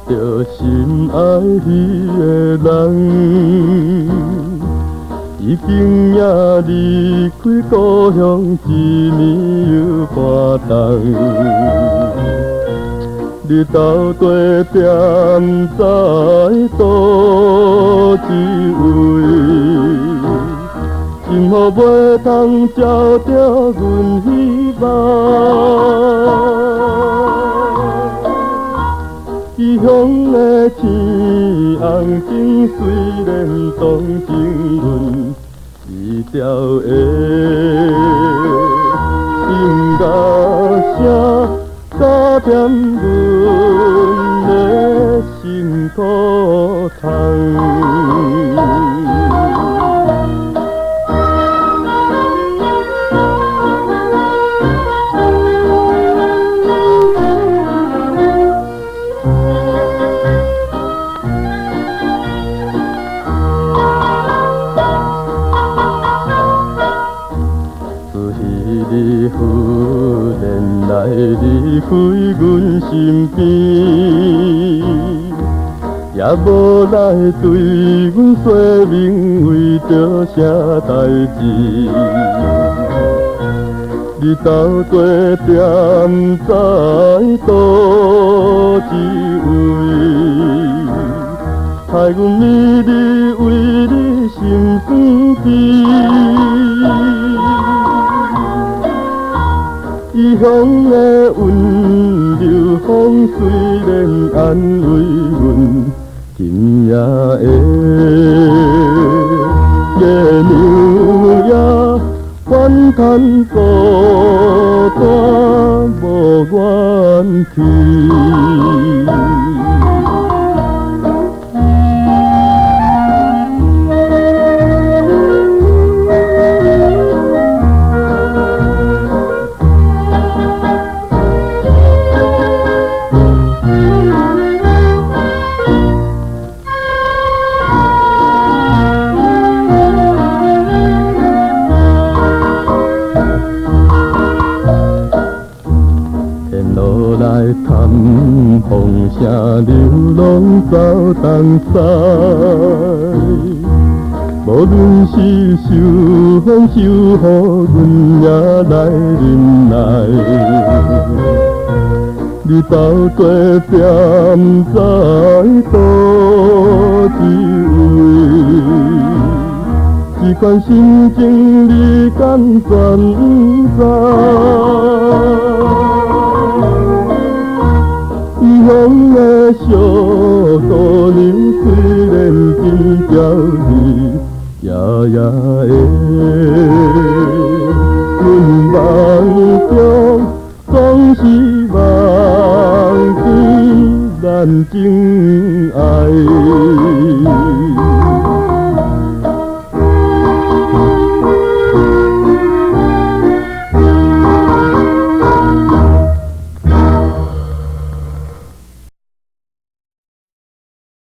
着心爱迄个人，已经也离开故乡1年又半冬。日头地点在倒一位，今后袂通照着阮希望。异乡的天红景虽然动情阮离调的心歌声，加添阮的心土痛。你忽然来离开阮身边，也无来对阮说明为着啥代志。日头地点在倒一位，害阮迷离为你心酸悲。异乡的温柔风虽然安慰阮，今夜的月亮也反弹孤单无愿去。路来探风声，流浪走东西。无论是受风受雨，阮也来忍耐。日头地点在倒一位，这款心情你敢全知？异乡的小姑娘虽然真娇丽，夜夜的阮梦中总是忘记咱真爱。